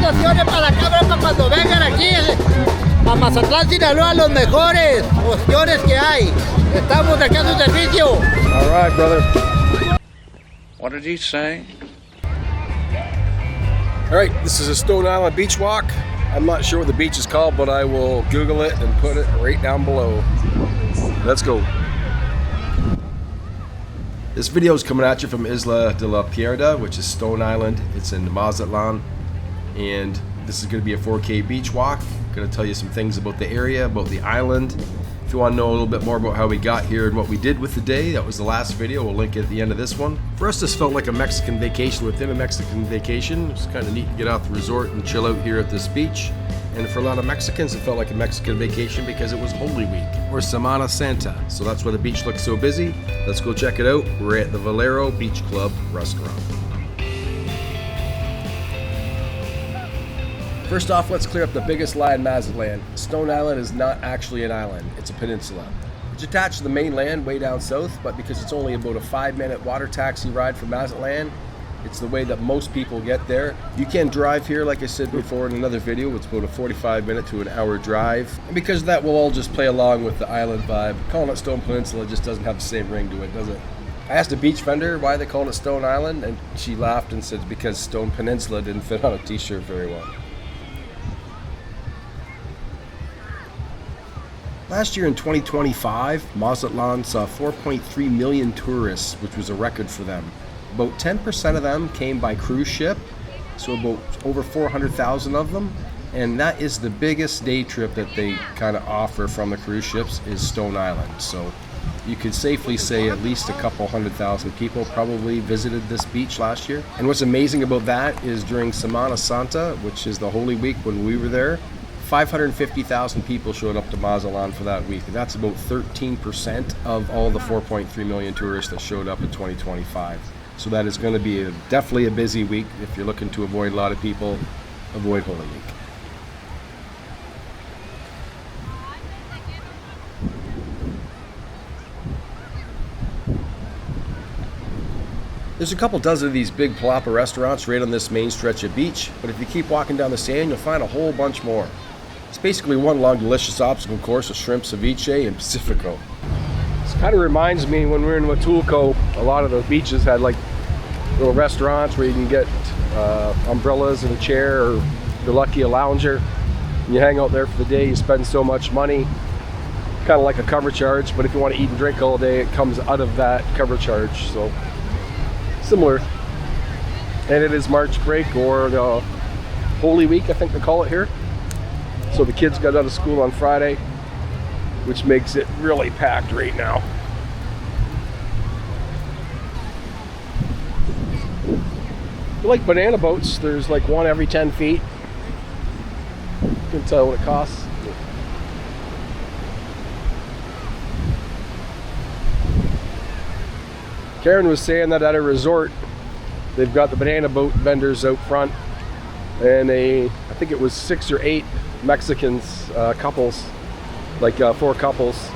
opciones para cabra para cuando vengan aquí a Mazatlán, Sinaloa, los mejores opciones que hay. Estamos aquí a su servicio. All right, brother. What did he say? All right, this is a Stone Island beach walk. I'm not sure what the beach is called, but I will Google it and put it right down below. Let's go. This video is coming at you from Isla de la Piedra, which is Stone Island. It's in Mazatlán, and this is going to be a 4K beach walk. I'm going to tell you some things about the area, about the island. If you want to know a little bit more about how we got here and what we did with the day, that was the last video. We'll link it at the end of this one. For us, this felt like a Mexican vacation within a Mexican vacation. It was kind of neat to get out the resort and chill out here at this beach. And for a lot of Mexicans, it felt like a Mexican vacation because it was Holy Week, or Semana Santa. So that's why the beach looks so busy. Let's go check it out. We're at the Valero Beach Club restaurant. First off, let's clear up the biggest lie in Mazatlán. Stone Island is not actually an island, it's a peninsula. It's attached to the mainland way down south, but because it's only about a 5-minute water taxi ride from Mazatlán, it's the way that most people get there. You can drive here, like I said before in another video. It's about a 45-minute to an hour drive. And because of that, we'll all just play along with the island vibe. Calling it Stone Peninsula just doesn't have the same ring to it, does it? I asked a beach vendor why they called it Stone Island, and she laughed and said because Stone Peninsula didn't fit on a t-shirt very well. Last year in 2025, Mazatlán saw 4.3 million tourists, which was a record for them. About 10% of them came by cruise ship, so about over 400,000 of them. And that is the biggest day trip that they kind of offer from the cruise ships is Stone Island. So you could safely say at least a couple 100,000 people probably visited this beach last year. And what's amazing about that is during Semana Santa, which is the Holy Week when we were there, 550,000 people showed up to Mazatlán for that week. And that's about 13% of all the 4.3 million tourists that showed up in 2025. So that is going to be definitely a busy week. If you're looking to avoid a lot of people, avoid Holy Week. There's a couple dozen of these big palapa restaurants right on this main stretch of beach, but if you keep walking down the sand, you'll find a whole bunch more. It's basically one long delicious obstacle course of shrimp, ceviche, and Pacifico. This kind of reminds me when we were in Huatulco, a lot of the beaches had like little restaurants where you can get umbrellas and a chair, or if you're lucky, a lounger. And you hang out there for the day, you spend so much money, kind of like a cover charge, but if you want to eat and drink all day, it comes out of that cover charge. So similar. And it is March break, or the Holy Week, I think they call it here. So the kids got out of school on Friday, which makes it really packed right now. If you like banana boats, there's like one every 10 feet. You can tell what it costs. Karen was saying that at a resort, they've got the banana boat vendors out front, and I think it was 6 or 8 Mexicans, couples, like 4 couples,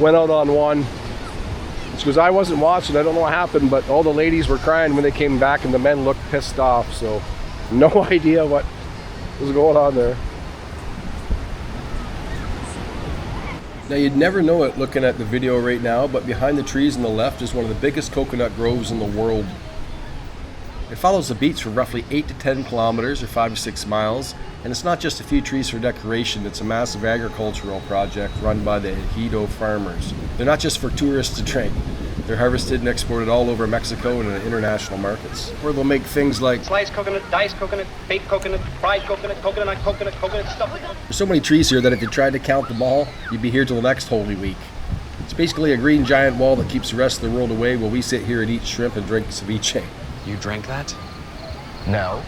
went out on one. She goes, I wasn't watching, I don't know what happened, but all the ladies were crying when they came back and the men looked pissed off, so no idea what was going on there. Now you'd never know it looking at the video right now, but behind the trees on the left is one of the biggest coconut groves in the world. It follows the beach for roughly 8 to 10 kilometers or 5 to 6 miles, and it's not just a few trees for decoration, it's a massive agricultural project run by the Ejido farmers. They're not just for tourists to drink. They're harvested and exported all over Mexico and in international markets, where they'll make things like sliced coconut, diced coconut, baked coconut, fried coconut, coconut stuff like that. There's so many trees here that if you tried to count them all, you'd be here till the next Holy Week. It's basically a green giant wall that keeps the rest of the world away while we sit here and eat shrimp and drink ceviche. You drank that? No.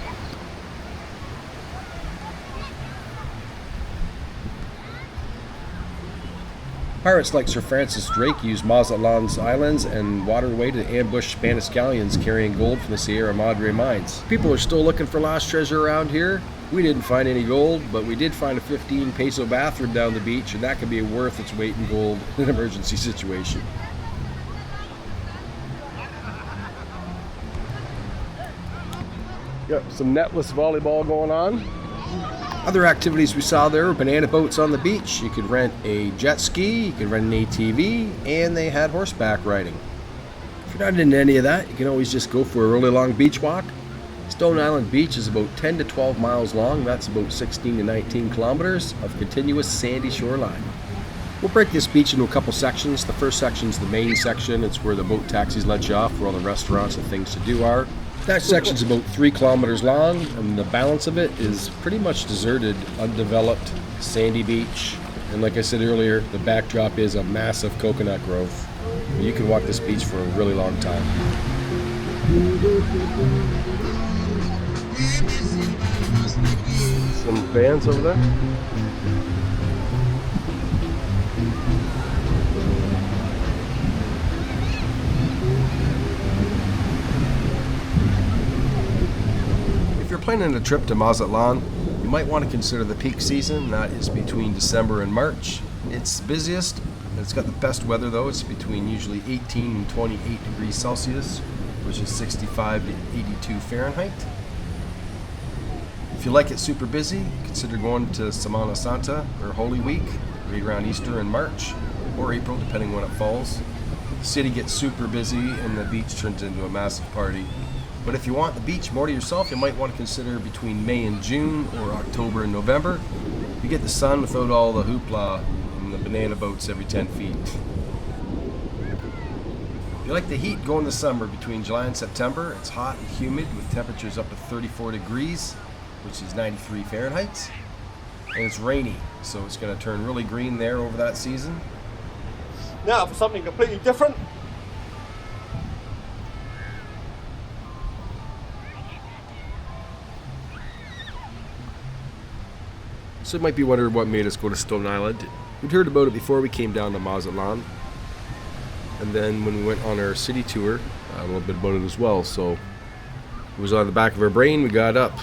Pirates like Sir Francis Drake used Mazatlán's islands and waterway to ambush Spanish galleons carrying gold from the Sierra Madre mines. People are still looking for lost treasure around here. We didn't find any gold, but we did find a 15 peso bathroom down the beach, and that could be worth its weight in gold in an emergency situation. Got some netless volleyball going on. Other activities we saw there were banana boats on the beach. You could rent a jet ski, you could rent an ATV, and they had horseback riding. If you're not into any of that, you can always just go for a really long beach walk. Stone Island Beach is about 10 to 12 miles long. That's about 16 to 19 kilometers of continuous sandy shoreline. We'll break this beach into a couple sections. The first section is the main section. It's where the boat taxis let you off, where all the restaurants and things to do are. That section's about 3 kilometers long, and the balance of it is pretty much deserted, undeveloped, sandy beach. And like I said earlier, the backdrop is a massive coconut grove. You can walk this beach for a really long time. Some vans over there. If you're planning a trip to Mazatlán, you might want to consider the peak season. That is between December and March. It's busiest. It's got the best weather though. It's between usually 18 and 28 degrees Celsius, which is 65 to 82 Fahrenheit. If you like it super busy, consider going to Semana Santa or Holy Week, right around Easter in March or April, depending when it falls. The city gets super busy and the beach turns into a massive party. But if you want the beach more to yourself, you might want to consider between May and June or October and November. You get the sun without all the hoopla and the banana boats every 10 feet. If you like the heat, go in the summer between July and September. It's hot and humid with temperatures up to 34 degrees, which is 93 Fahrenheit. And it's rainy, so it's going to turn really green there over that season. Now for something completely different. So you might be wondering what made us go to Stone Island. We'd heard about it before we came down to Mazatlán. And then when we went on our city tour, a little bit about it as well. So it was on the back of our brain. We got up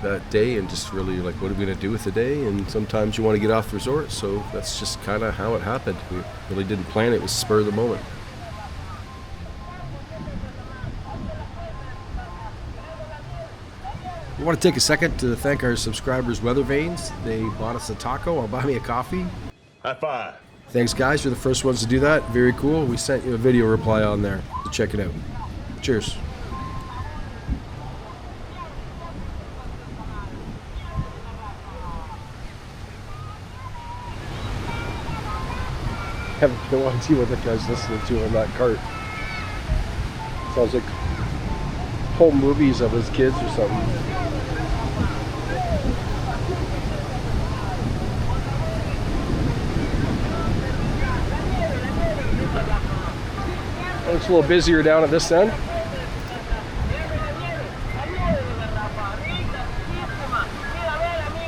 that day and just really like, what are we going to do with the day? And sometimes you want to get off the resort, so that's just kind of how it happened. We really didn't plan it. It was spur of the moment. I want to take a second to thank our subscribers, Weather Vanes. They bought us a taco or buy me a coffee. High five. Thanks, guys. You're the first ones to do that. Very cool. We sent you a video reply on there, so check it out. Cheers. I have no idea what that guy's listening to on that cart. Sounds like home movies of his kids or something. It's a little busier down at this end.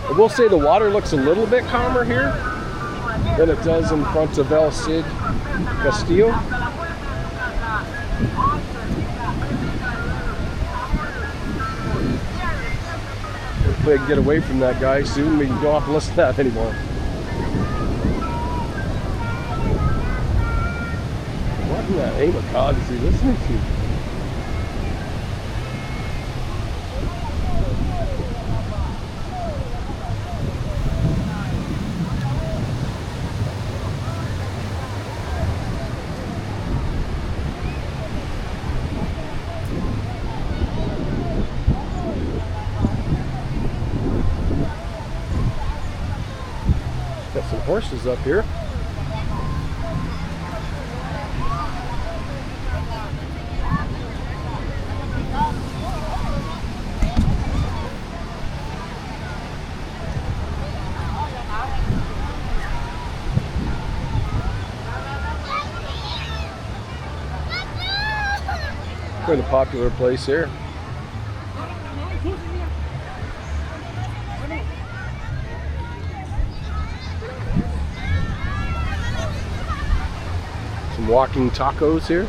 I will say the water looks a little bit calmer here than it does in front of El Cid Castilla. Hopefully I can get away from that guy soon. We don't have to listen to that anymore. What in the name of God is he listening to? Got some horses up here. Quite a popular place here. Some walking tacos here.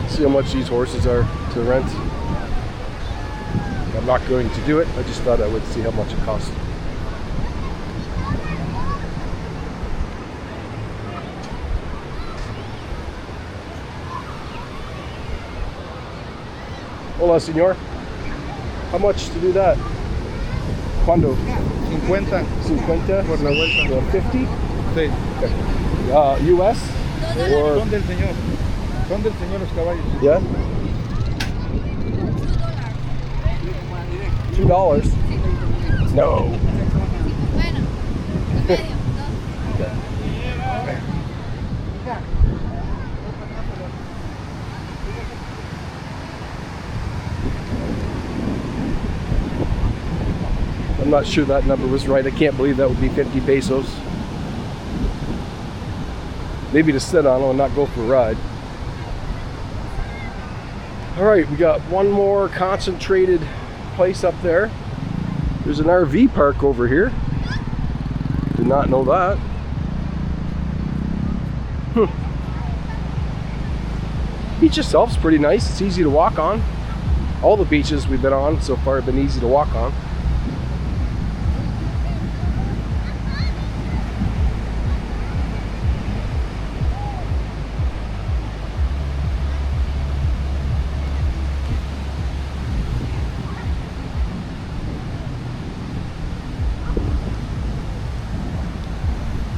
See how much these horses are to rent. Got not going to do it. I just thought I would see how much it costs. Hola, señor. How much to do that? ¿Cuándo? 50 50 por la vuelta. 50? Sí. US? Or, Son del señor. Son del señor los caballos. yeah? $2? No. I'm not sure that number was right. I can't believe that would be 50 pesos. Maybe to sit on and not go for a ride. All right, we got one more concentrated place up there. There's an RV park over here. Did not know that. Beach itself's pretty nice. It's easy to walk on. All the beaches we've been on so far have been easy to walk on.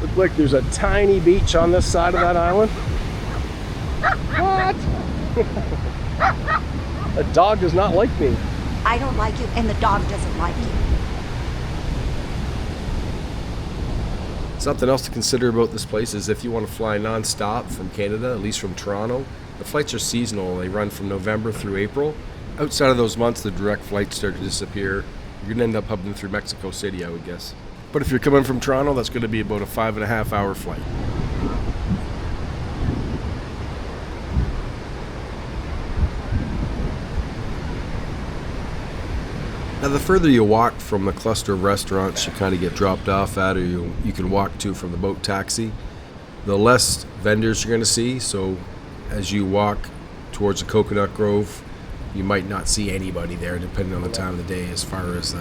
Looks like there's a tiny beach on this side of that island. What? A dog does not like me. I don't like you, and the dog doesn't like you. Something else to consider about this place is if you want to fly non-stop from Canada, at least from Toronto, the flights are seasonal. They run from November through April. Outside of those months, the direct flights start to disappear. You're going to end up heading through Mexico City, I would guess. But if you're coming from Toronto, that's going to be about a 5.5 hour flight. Now, the further you walk from the cluster of restaurants you kind of get dropped off at, or you can walk to from the boat taxi, the less vendors you're going to see. So as you walk towards the coconut grove, you might not see anybody there, depending on the time of the day, as far as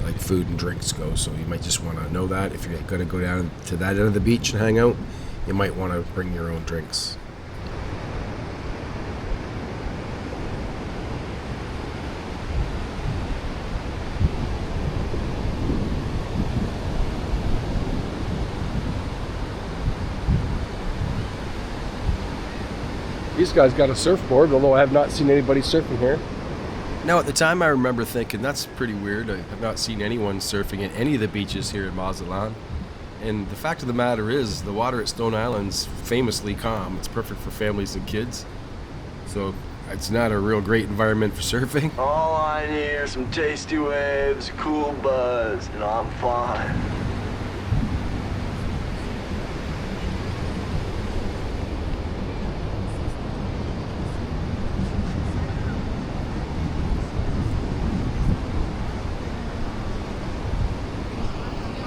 like food and drinks go. So you might just want to know that if you're going to go down to that end of the beach and hang out, you might want to bring your own drinks. These guys got a surfboard, although I have not seen anybody surfing here. Now, at the time, I remember thinking, that's pretty weird. I have not seen anyone surfing at any of the beaches here in Mazatlán. And the fact of the matter is, the water at Stone Island's famously calm. It's perfect for families and kids. So it's not a real great environment for surfing. All I need are some tasty waves, a cool buzz, and I'm fine.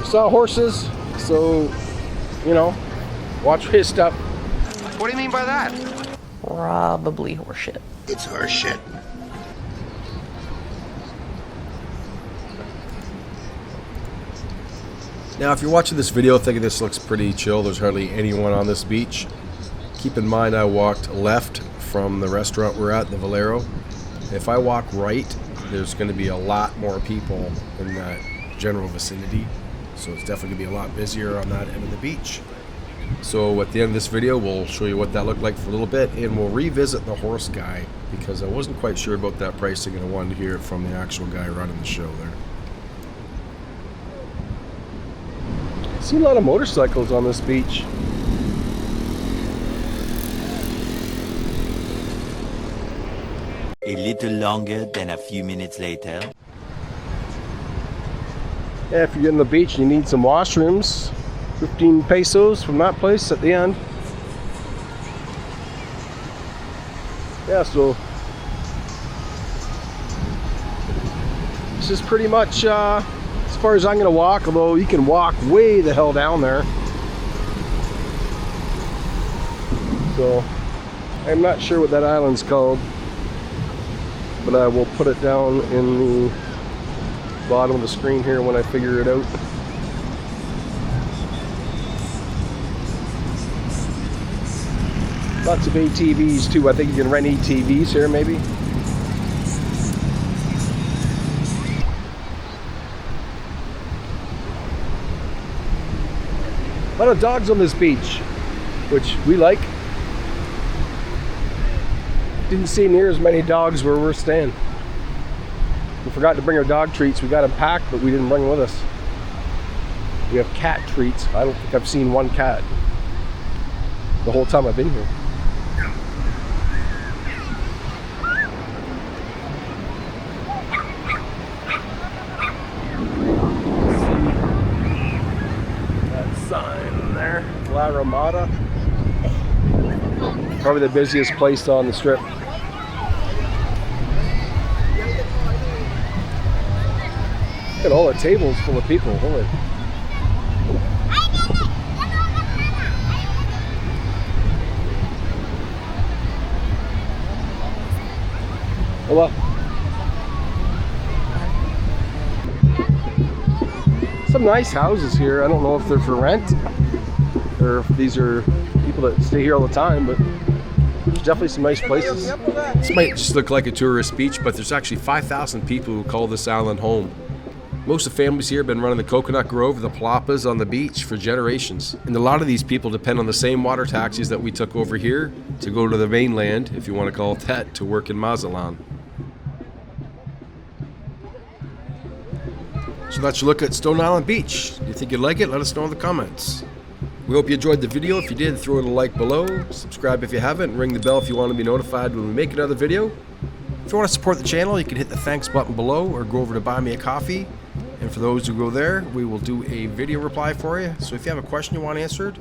Saw horses, so, you know, watch his stuff. What do you mean by that? Probably horseshit. It's horseshit. Now, if you're watching this video thinking this looks pretty chill, there's hardly anyone on this beach, keep in mind I walked left from the restaurant we're at, the Valero. If I walk right, there's going to be a lot more people in that general vicinity. So it's definitely going to be a lot busier on that end of the beach. So at the end of this video, we'll show you what that looked like for a little bit, and we'll revisit the horse guy, because I wasn't quite sure about that pricing and I wanted to hear it from the actual guy running the show there. I see a lot of motorcycles on this beach. A little longer than a few minutes later. Yeah, if you're getting the beach and you need some washrooms, 15 pesos from that place at the end. Yeah, so this is pretty much as far as I'm gonna walk, although you can walk way the hell down there. So I'm not sure what that island's called. but we'll put it down in the bottom of the screen here when I figure it out. Lots of ATVs too. I think you can rent ATVs here maybe. A lot of dogs on this beach, which we like. Didn't see near as many dogs where we're staying. We forgot to bring our dog treats. We got them packed, but we didn't bring them with us. We have cat treats. I don't think I've seen one cat the whole time I've been here. La Ramada, probably the busiest place on the strip. Look at all the tables full of people. Holy. Hello. Some nice houses here. I don't know if they're for rent or if these are people that stay here all the time, but there's definitely some nice places. This might just look like a tourist beach, but there's actually 5,000 people who call this island home. Most of the families here have been running the coconut grove, the palapas on the beach for generations. And a lot of these people depend on the same water taxis that we took over here to go to the mainland, if you want to call it that, to work in Mazatlán. So that's your look at Stone Island Beach. Do you think you'd like it? Let us know in the comments. We hope you enjoyed the video. If you did, throw it a like below. Subscribe if you haven't, and ring the bell if you want to be notified when we make another video. If you want to support the channel, you can hit the thanks button below or go over to Buy Me a Coffee. And for those who go there, we will do a video reply for you. So if you have a question you want answered,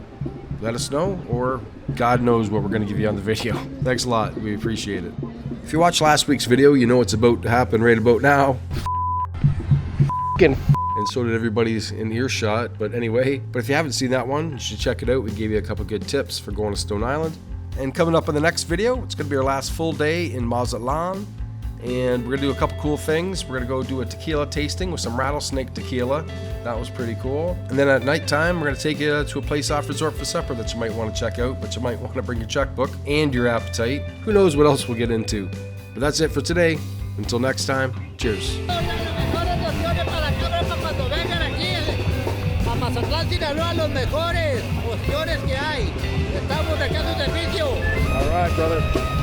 let us know, or God knows what we're going to give you on the video. Thanks a lot. We appreciate it. If you watched last week's video, you know what's about to happen right about now. And so did everybody's in earshot. But anyway, if you haven't seen that one, you should check it out. We gave you a couple good tips for going to Stone Island. And coming up in the next video, it's going to be our last full day in Mazatlán. And we're going to do a couple cool things. We're going to go do a tequila tasting with some rattlesnake tequila. That was pretty cool. And then at nighttime, we're going to take you to a place off resort for supper that you might want to check out, but you might want to bring your checkbook and your appetite. Who knows what else we'll get into. But that's it for today. Until next time, cheers. Mazatlán, Sinaloa, los mejores opciones que hay. Estamos aquí a tu servicio. All right, brother.